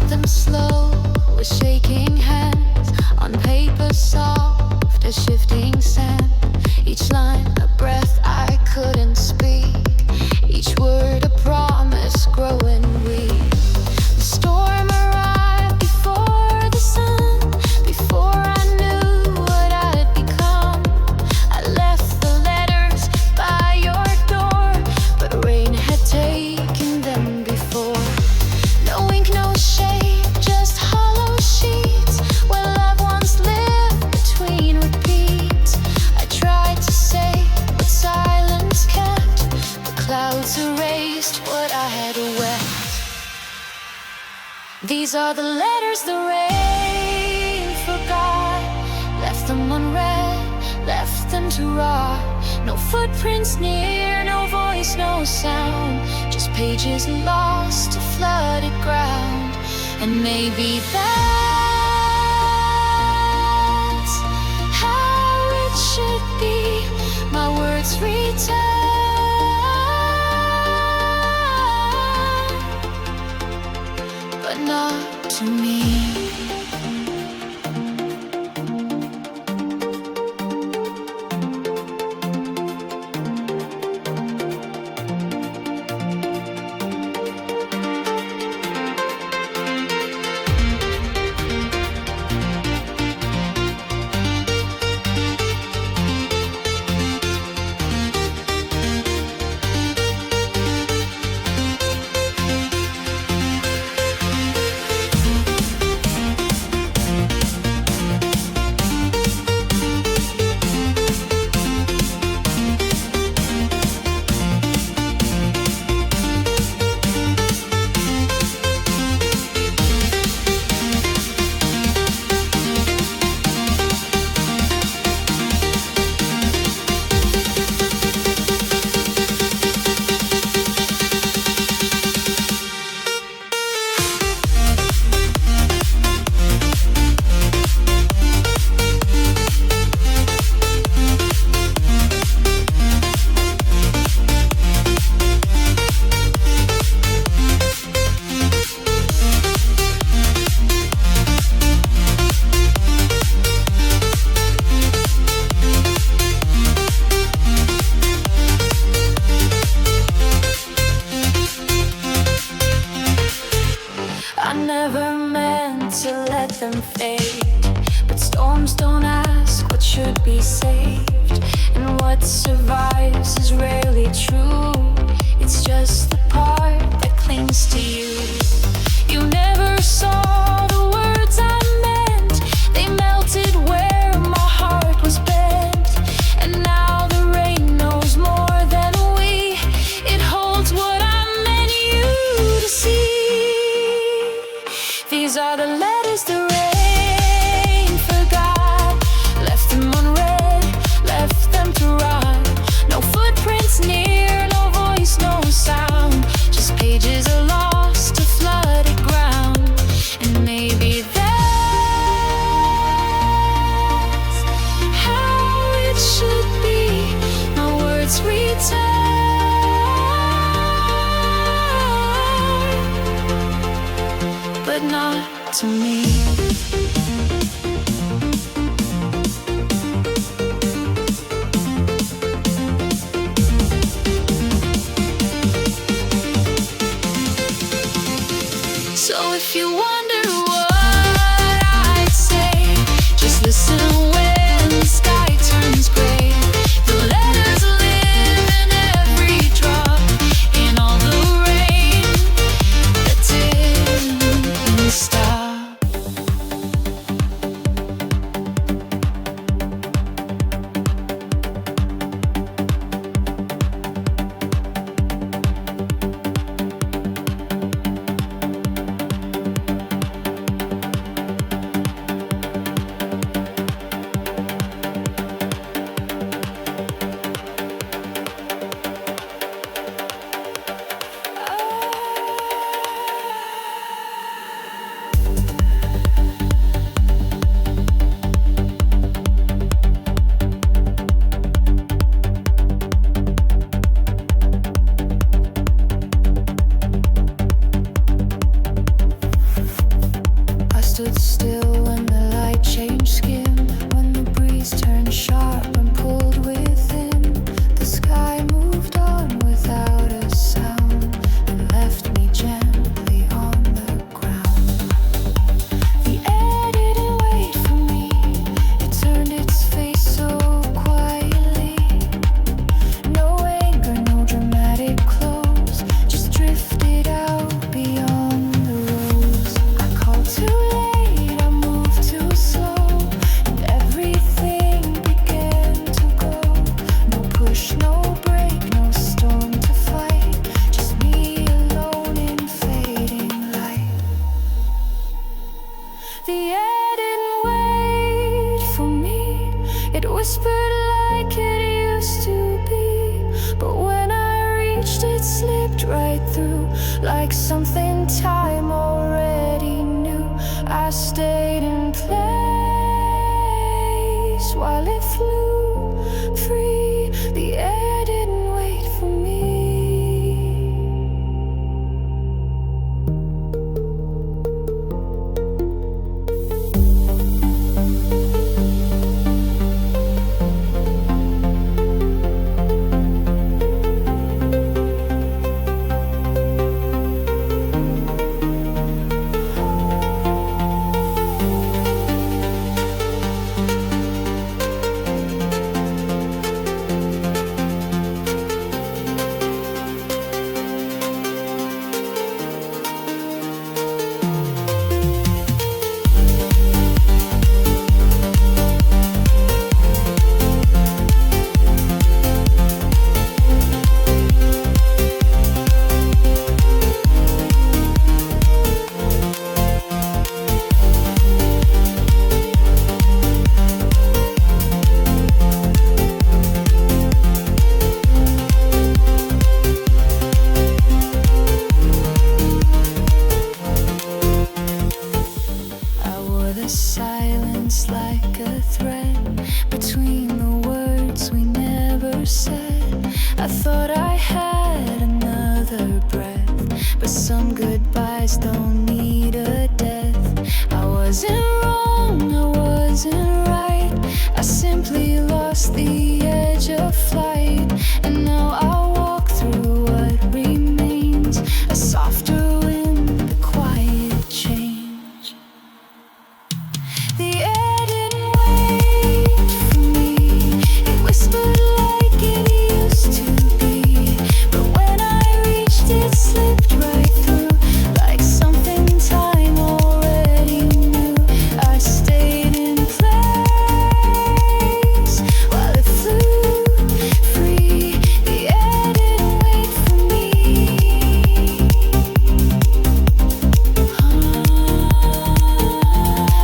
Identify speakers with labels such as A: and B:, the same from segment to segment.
A: them slow with shaking hands on paper soft as shifting sand. Each line a breath I couldn't speak, each word a promise growing weak. The storm arrived before the sun, before I knew what I'd become. I left the letters by your door, but rain had taken them before. No ink, no shape, just hollow sheets where love once lived between repeats. I tried to say what silence kept, the clouds erased what I had wept. These are the letters the rain forgot, left them unread, left them to rot. No footprints near, no voice, no sound, just pages lost to flooded ground. And maybe that's how it should be, my words return, but not to me. I never meant to let them fade, but storms don't ask what should be saved, and what survives is rarely true. It's just the part that clings to you. You never saw the words I meant, they melted where my heart was bent. And now the rain knows more than we, it holds what I meant you to see. These are the letters the rain forgot, left them unread, left them to rot. No footprints near, no voice, no sound, just pages are lost to flooded ground. And maybe that's how it should be, my words return, but not to me. So if you wonder what I'd say, just listen when the sky turns gray. The letters live in every drop, in all the rain that didn't stop. like something time already knew. I stayed in place while it flew free. The air didn't wait for me. Silence like a thread between the words we never said. I thought I had another breath, but some goodbyes don't need a death. I wasn't wrong, I wasn't right. I simply lost the edge of flight, and now I walk through what remains, a softer wind, a quiet change. The air didn't wait for me. It whispered like it used to be. But when I reached it, slipped right through, like something time already knew. I stayed in place while it flew free. The air didn't wait for me.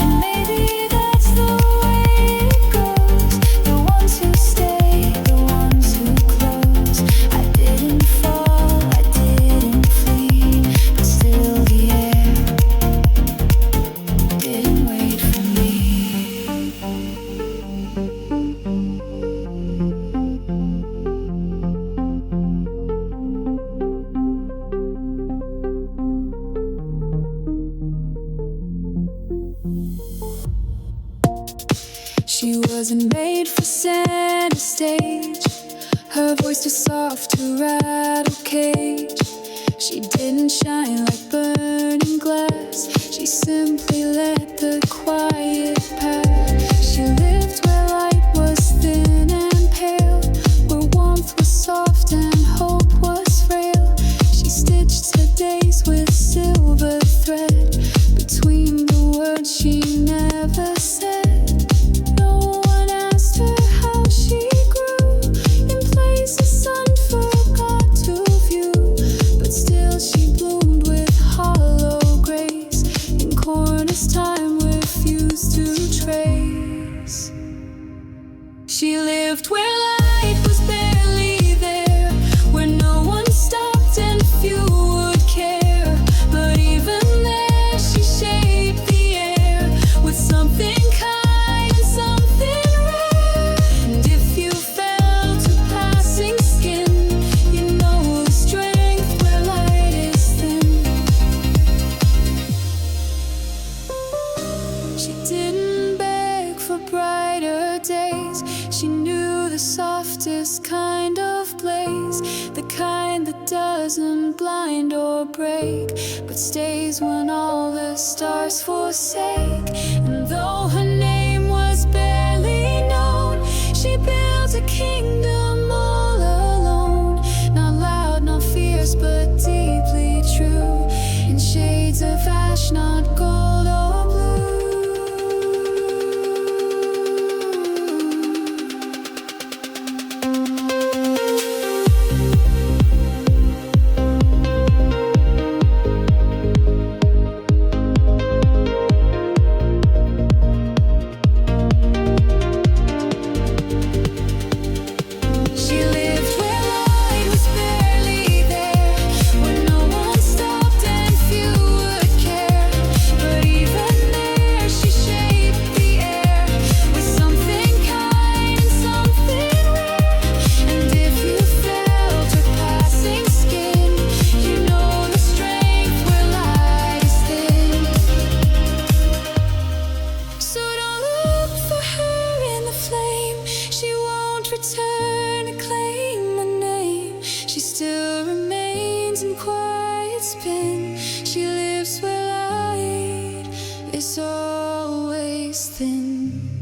A: And maybe that's the way it goes. The ones who stay, the ones who close. I didn't fall, I didn't flee, but still the air didn't wait for me. She wasn't made for center stage. Her voice too soft to rattle cage. She didn't shine like burning glass. She simply let the quiet pass. She lived where light was thin and pale, where warmth was soft and hope was frail. She stitched her days with silver thread between the words she never said. No one asked her how she grew in places sun forgot to view, but still she bloomed with hollow grace in corners time refused to trace. She lived where light was barely there, where no one stopped and few would care. But even there she shaped the air with something kind and something rare. And if you fell to passing skin, you know the strength where light is thin. She didn't beg for brighter days. She knew the softest kind of blaze, the kind that doesn't blind or break, but stays when all the stars forsake. And though her name was barely known, she built a kingdom all alone. Not loud, not fierce, but deeply true, in shades of ash, not gold or blue. She lives where light is always thin.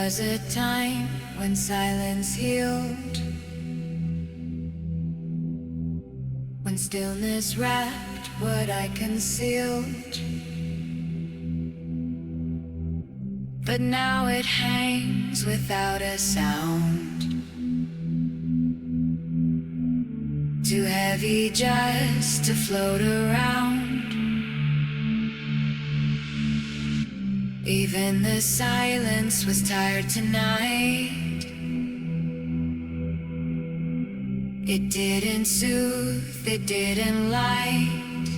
A: was a time when silence healed, when stillness wrapped what I concealed. But now it hangs without a sound, too heavy just to float around. Even the silence was tired tonight. It didn't soothe, it didn't light.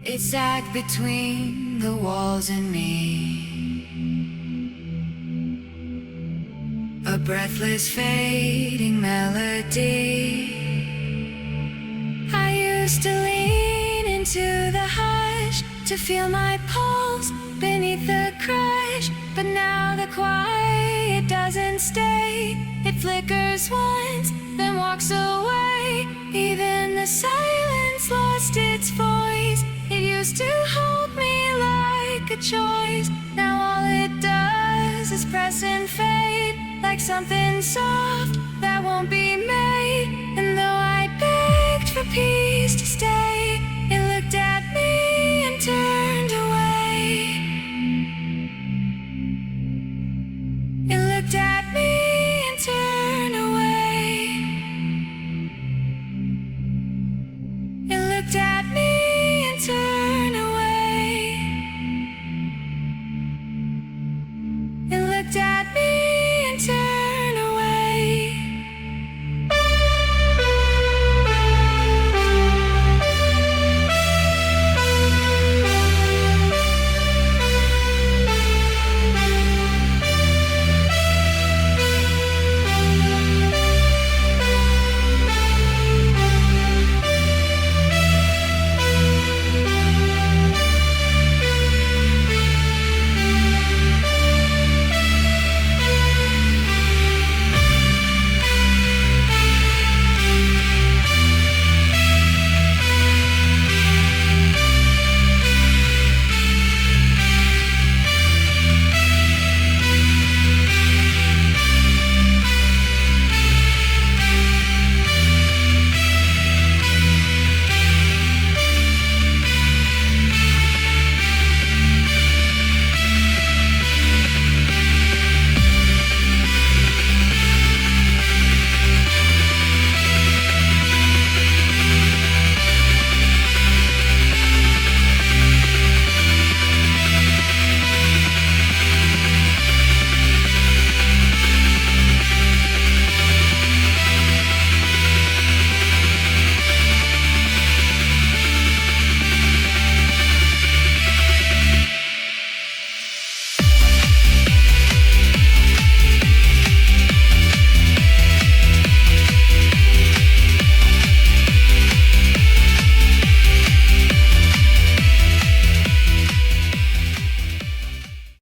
A: It sat between the walls and me, a breathless fading melody. I used to lean into the hush to feel my pulse beneath the crush, but now the quiet doesn't stay. It flickers once, then walks away. Even the silence lost its voice. It used to hold me like a choice. Now all it does is press and fade, like something soft that won't be made. And